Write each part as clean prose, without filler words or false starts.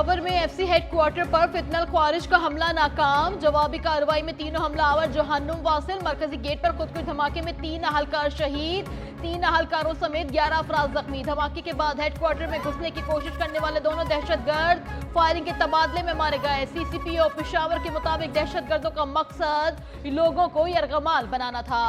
पेशावर में FC headquarter पर फितनल ख्वारिज का हमला नाकाम। जवाबी कार्रवाई में तीनों हमलावर जहान्नुम वासिल मरकजी गेट पर खुदकुश धमाके में 3 अहलकार शहीद, 3 अहलकारों समेत 11 अफराद जख्मी। धमाके के बाद हेडक्वार्टर में घुसने की कोशिश करने वाले दोनों दहशतगर्द फायरिंग के तबादले में मारे गए। सीसीपीओ पेशावर के मुताबिक दहशतगर्दों का मकसद लोगों को यरगमाल बनाना था।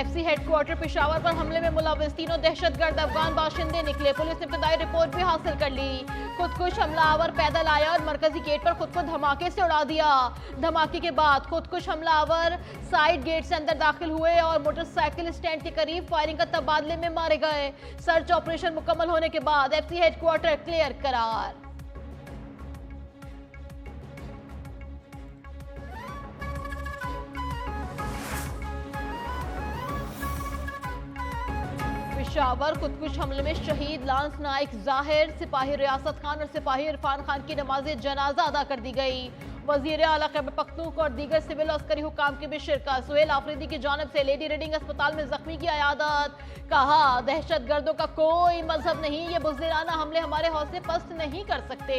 एफसी हेडक्वार्टर पेशावर पर हमले में मुलविस तीनों दहशतगर्द अफगान बाशिंदे निकले। पुलिस ने इब्तदाई रिपोर्ट भी हासिल कर ली। खुदकुश हमलावर पैदल आया और मरकजी गेट पर खुद को धमाके से उड़ा दिया। धमाके के बाद खुदकुश हमलावर साइड गेट से अंदर दाखिल हुए और मोटरसाइकिल स्टैंड के करीब फायरिंग का तबादले में मारे गए। सर्च ऑपरेशन मुकम्मल होने के बाद एफसी हेडक्वार्टर क्लियर करार। पेशावर खुदकुश हमले में शहीद लांस नाइक जाहिर, सिपाही रियासत खान और सिपाही इरफान खान की नमाज जनाजा अदा कर दी गई। वजीर आला खैबर पख्तूनख्वा और दीगर सिविल और अस्करी हुकाम की भी शिरकत। सुहेल आफरीदी की जानिब से लेडी रीडिंग अस्पताल में जख्मी की अयादत। कहा, दहशतगर्दों का कोई मजहब नहीं, ये बुज़दिलाना हमले हमारे हौसले पस्त नहीं कर सकते।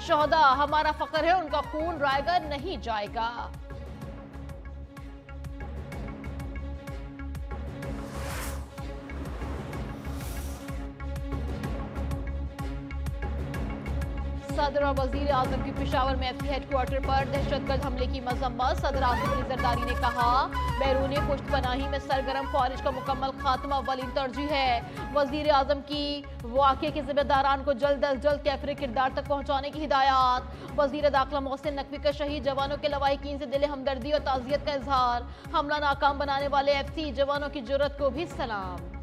शोहदा हमारा फख्र है, उनका खून रायगर नहीं जाएगा। सदर और वजीर आजम की पेशावर में एफसी हेडक्वार्टर पर दहशतगर्द हमले की मजम्मत। सदर आसिफ अली जरदारी ने कहा, बैरूनी पुश्तपनाही में सरगर्म ख्वारिज का मुकम्मल खात्मा अव्वलीन तरजीह है। वजीर आजम की वाक़े के जिम्मेदारान को जल्द अज जल्द कैफरे किरदार तक पहुँचाने की हिदायत। वजीर दाखिला मोहसिन नकवी का शहीद जवानों के लवाहिकीन से दिल हमदर्दी और ताज़ियत का इजहार। हमला नाकाम बनाने वाले एफसी जवानों की जुर्रत को भी सलाम।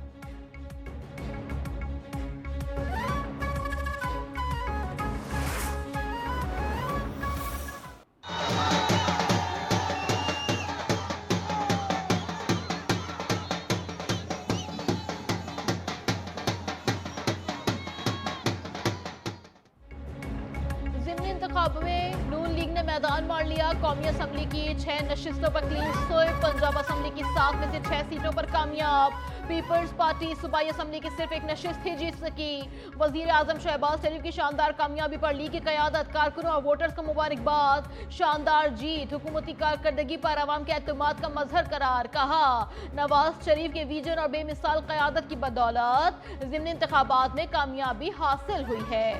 इंतखाब में नून लीग ने मैदान मार लिया। कौमी असम्बली की 6 नशिस्तों पर क्लीन स्वीप। पंजाब असम्बली की 7 में से 6 सीटों पर कामयाब। पीपल्स पार्टी सूबाई असम्बली की सिर्फ एक नशिस्त ही जीत सकी। वजीर आजम शहबाज शरीफ की शानदार कामयाबी पर लीग की क़यादत, कारकुनों और वोटर्स को मुबारकबाद। शानदार जीत हुकूमती कारकर्दगी पर आवाम के एतमाद का मजहर करार। कहा, नवाज शरीफ के विजन और बेमिसाल क़यादत की बदौलत ज़िमनी इंतखाबात में कामयाबी हासिल हुई है।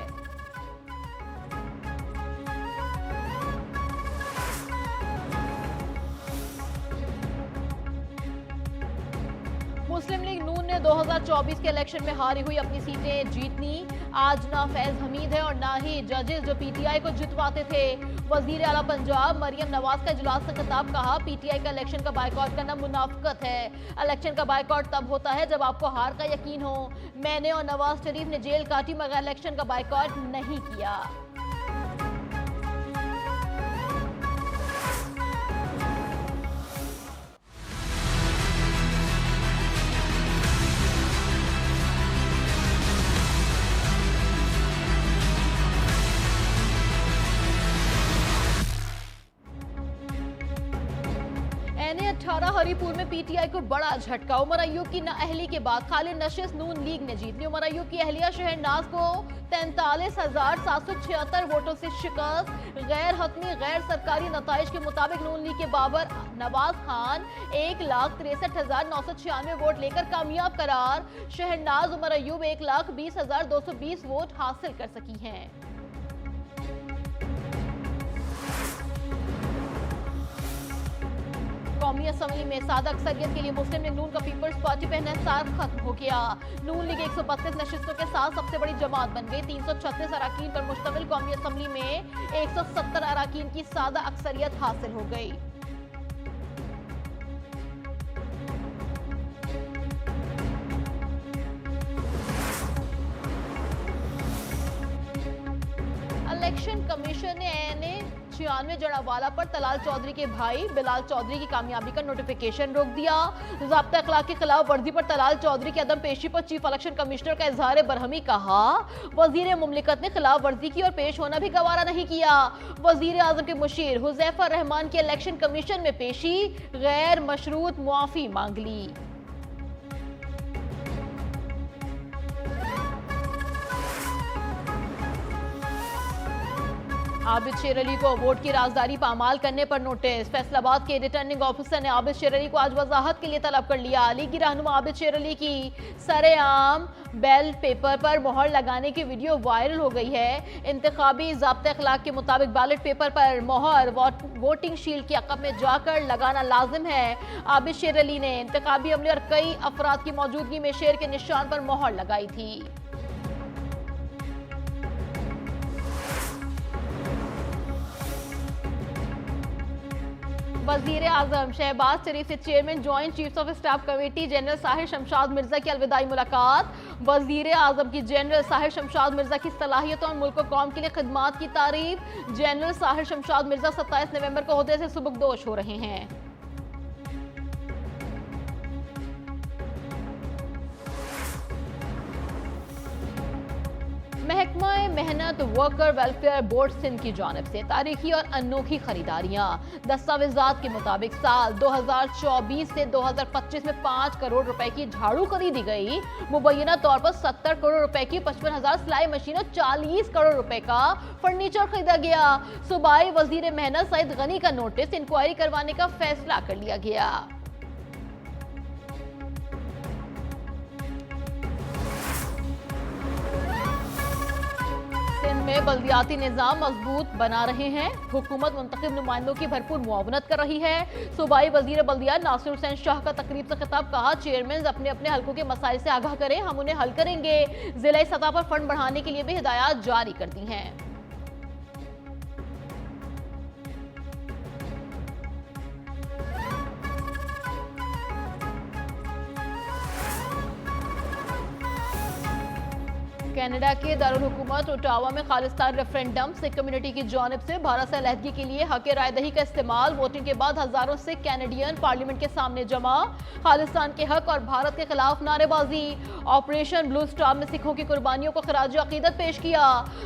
मुस्लिम लीग नून ने 2024 के इलेक्शन में हारी हुई अपनी सीटें जीतनी। आज ना फैज हमीद है और ना ही जजेस जो पीटीआई को जितवाते थे। वजीर आला पंजाब मरियम नवाज का इजलास से खिताब। कहा, पीटीआई का इलेक्शन का बायकॉट करना मुनाफिकत है। इलेक्शन का बायकॉट तब होता है जब आपको हार का यकीन हो। मैंने और नवाज शरीफ ने जेल काटी मगर इलेक्शन का बायकॉट नहीं किया। NA-18 हरीपुर में पीटीआई को बड़ा झटका। उमर अयूब की नाअहली के बाद खाली नशिस्त नून लीग ने जीत ली। उमर अयूब की अहलिया शहरनाज को 43,776 वोटों से शिकस्त। गैर हतमी गैर सरकारी नताइज के मुताबिक नून लीग के बाबर नवाज खान 1,63,996 वोट लेकर कामयाब करार। शहरनाज उमर अयूब 1,20,220 वोट हासिल कर सकी हैं। कौमी असम्बली में सादा अक्सरियत के लिए मुस्लिम लीग नून का पीपल्स पार्टी पर इन्हिसार खत्म हो गया। नून लीग 132 नशिस्तों के साथ सबसे बड़ी जमात बन गई। 336 अराकीन पर मुश्तमिल कौमी असम्बली में 170 अराकीन की सादा अक्सरियत हासिल हो गई। इलेक्शन कमीशन ने 96 जड़ावाला पर तलाल चौधरी के भाई बिलाल चौधरी की कामयाबी का नोटिफिकेशन रोक दिया। ज़ाब्ता अखलाक की खिलाफ वर्जी पर तलाल चौधरी की अदम पेशी पर चीफ इलेक्शन कमिश्नर का इजहार बरहमी। कहा वजीर मुमलिकत ने खिलाफ वर्जी की और पेश होना भी गवारा नहीं किया। वजीर आजम के मुशीर हुजैफा रहमान की इलेक्शन कमीशन में पेशी, गैर मशरूत मुआफी मांग ली। आबिद शेर अली को वोट की राजदारी पामाल करने पर नोटिस। फैसलाबाद के रिटर्निंग ऑफिसर ने आबिद शेर अली को आज वजाहत के लिए तलब कर लिया। लीगी रहनुमा आबिद शेर अली की सरेआम बैलेट पेपर पर मोहर लगाने की वीडियो वायरल हो गई है। इंतखाबी ज़ाब्ते अखलाक के मुताबिक बैलेट पेपर पर मोहर वोटिंग शील्ड के अक़ब में जाकर लगाना लाजिम है। आबिद शेर अली ने इंतखाबी अमले और कई अफराद की मौजूदगी में शेर के निशान पर मोहर लगाई थी। वजीर आजम शहबाज शरीफ से chairman joint chiefs of staff committee general Sahir Shamshad Mirza की अलविदाई मुलाकात। वजीर आजम की जनरल साहिर शमशाद मिर्जा की सलाहियतों और मुल्क कौम के लिए खिदमात की तारीफ। जनरल साहिर शमशाद मिर्जा 27 नवंबर को ओहदे से सुबकदोश हो रहे हैं। महकमा मेहनत वर्कर वेलफेयर बोर्ड सिंध की जानिब से तारीखी और अनोखी खरीदारियां। दस्तावेजात के मुताबिक साल 2024 से 2025 में 5 करोड़ रुपए की झाड़ू खरीदी गई। मुबैना तौर पर 70 करोड़ रुपए की 55,000 सिलाई मशीन और 40 करोड़ रुपए का फर्नीचर खरीदा गया। सूबाई वजीर मेहनत सईद गनी का नोटिस इंक्वायरी करवाने का फैसला कर लिया गया। में बल्दियाती निजाम मजबूत बना रहे हैं। हुकूमत मुंतखब नुमाइंदों की भरपूर मुआवनत कर रही है। सूबाई वजीर बल्दियात नासिर हुसैन शाह का तकरीब से खिताब। कहा चेयरमैन अपने अपने हलकों के मसाइल से आगाह करें, हम उन्हें हल करेंगे। जिला सतह पर फंड बढ़ाने के लिए भी हिदायत जारी कर दी हैं। कनाडा के दारुल हुकूमत ओटावा में खालिस्तान रेफरेंडम सिख कम्युनिटी की जानिब से भारत से अलहदगी के लिए हक राय दही का इस्तेमाल। वोटिंग के बाद हजारों सिख कैनेडियन पार्लियामेंट के सामने जमा। खालिस्तान के हक और भारत के खिलाफ नारेबाजी। ऑपरेशन ब्लू स्टार में सिखों की कुर्बानियों को खराज अकीदत पेश किया।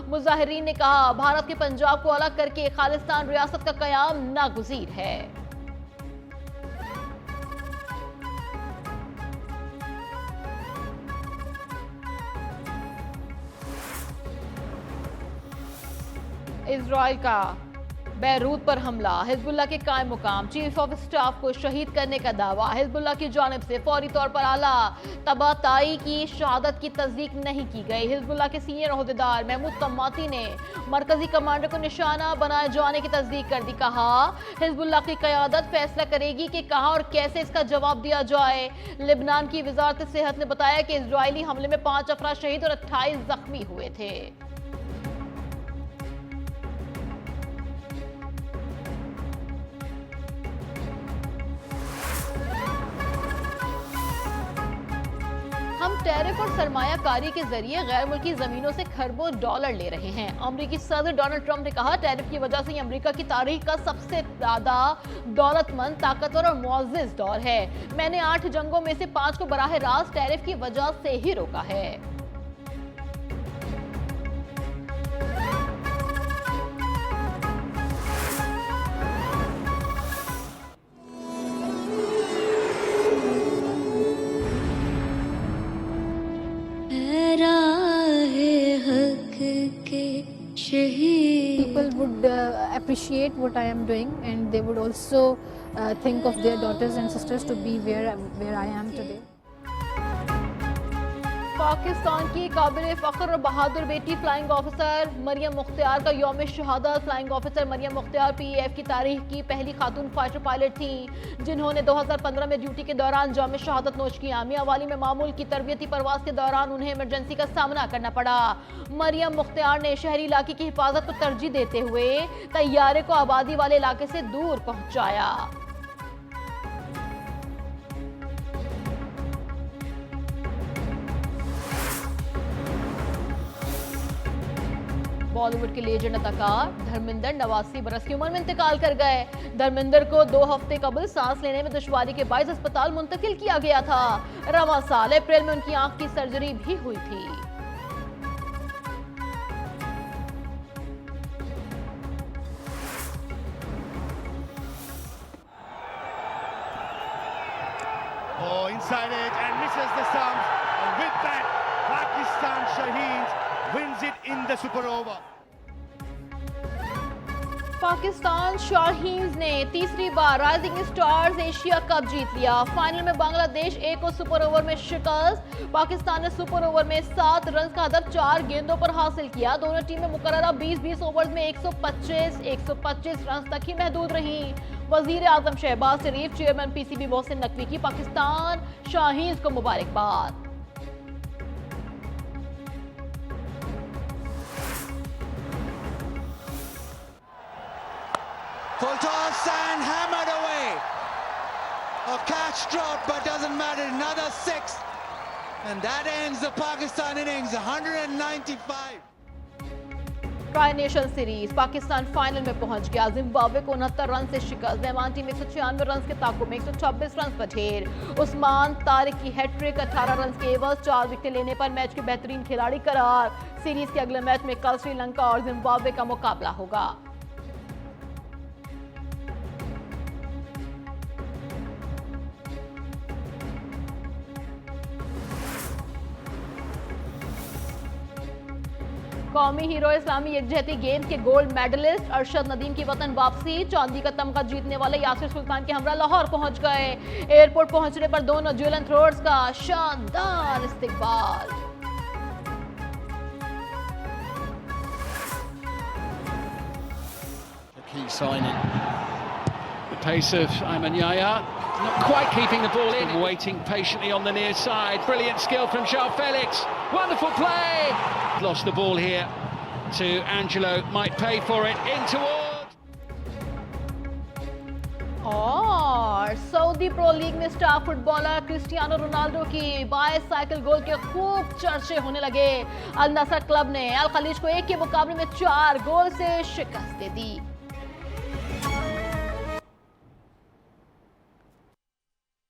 मुजाहिरीन ने कहा भारत के पंजाब को अलग करके खालिस्तान रियासत का कयाम नागुज़ीर है। इजराइल का बैरूत पर हमला। हिजबुल्लाह के कायम मुकाम चीफ ऑफ स्टाफ को शहीद करने का दावा। हिजबुल्लाह की जानिब से फौरी तौर पर आला तबाताई की शहादत की तस्दीक नहीं की गई। हिजबुल्लाह के सीनियर ओहदेदार महमूद तम्माती ने मरकजी कमांडर को निशाना बनाए जाने की तस्दीक कर दी। कहा हिजबुल्लाह की क़यादत फैसला करेगी कि कहां और कैसे इसका जवाब दिया जाए। लिबनान की वजारत सेहत ने बताया कि इजरायली हमले में 5 अफराद शहीद और 28 जख्मी हुए थे। हम टैरिफ और सरमायाकारी के जरिए गैर मुल्की जमीनों से खरबों डॉलर ले रहे हैं। अमेरिकी सदर डोनाल्ड ट्रंप ने कहा टैरिफ की वजह से ये अमेरिका की तारीख का सबसे ज्यादा दौलतमंद, ताकतवर और मुअज़्ज़िज़ दौर है। मैंने 8 जंगों में से 5 को बराह रास्त टैरिफ की वजह से ही रोका है। People would appreciate what I am doing, and they would also think of their daughters and sisters to be where I am today. Pakistan की काबिल फ़ख्र और बहादुर बेटी फ्लाइंग ऑफिसर मरियम मुख्तियार का यौम शहादत। Flying officer Maryam Mukhtiar PAF की तारीख की पहली खातून फाइटर पायलट थी जिन्होंने 2015 में ड्यूटी के दौरान जाम शहादत नोश किया। मियांवाली में मामूल की तरबियती परवाज के दौरान उन्हें इमरजेंसी का सामना करना पड़ा। मरियम मुख्तियार ने शहरी इलाके की हिफाजत को तरजीह देते हुए तैयारे को आबादी वाले इलाके से दूर पहुंचाया। बॉलीवुड के लेजेंड अदाकार धर्मेंद्र 89 बरस की उम्र में इंतकाल कर गए। धर्मेंद्र को 2 हफ्ते कबल सांस लेने में दुश्वारी के बायस अस्पताल मुंतकिल किया गया था। रवां साल अप्रैल में उनकी आंख की सर्जरी भी हुई थी। Oh, inside it and misses the stumps. And with that, Pakistan Shaheens wins it in the super over. Pakistan Shaheen's ने तीसरी बार राइजिंग स्टार्स एशिया कप जीत लिया। फाइनल में बांग्लादेश ए को सुपर ओवर में शिकस्त। पाकिस्तान ने सुपर ओवर में 7 रन का हदफ 4 गेंदों पर हासिल किया। दोनों टीमें मुकर्ररा 20-20 ओवर्स में 125 रन तक ही महदूद रहीं। वजीर आजम शहबाज शरीफ, चेयरमैन पीसीबी मोहसिन नकवी की पाकिस्तान शाहीन्स को मुबारकबाद। Full toss and hammered away. A catch drop, but doesn't matter. Another 6. And that ends the Pakistan innings, 195. Tri nation series Pakistan final में पहुंच गया। जिम्बाब्वे को 69 रन से शिकस्त। मेहमान टीम 196 रन के ताकुब में 126 रन पर ढेर। उस्मान तारिक की हैट्रिक, 18 रन के एवज 4 विकेट लेने पर मैच के बेहतरीन खिलाड़ी करार। सीरीज के अगले मैच में कल श्रीलंका और जिम्बाब्वे का मुकाबला होगा। कौमी हीरो इस्लामी यकजहती गेम्स के गोल्ड मेडलिस्ट अरशद नदीम की वतन वापसी। चांदी का तमगा जीतने वाले यासिर सुल्तान के हमरा लाहौर पहुंच गए। एयरपोर्ट पहुंचने पर दोनों ज्वेलन थ्रोअर्स का शानदार इस्तकबाल। Key signing. The pace of Ayman Yahya, not quite keeping the ball in. Waiting patiently on the near side. Brilliant skill from João Felix. Wonderful play. Lost the ball here to Angelo. Might pay for it. In towards. और Saudi pro league में star footballer Cristiano Ronaldo की bicycle गोल के खूब चर्चे होने लगे। अल नसर club ने अल खलीज को 1 के मुकाबले में 4 गोल से शिकस्त दे दी।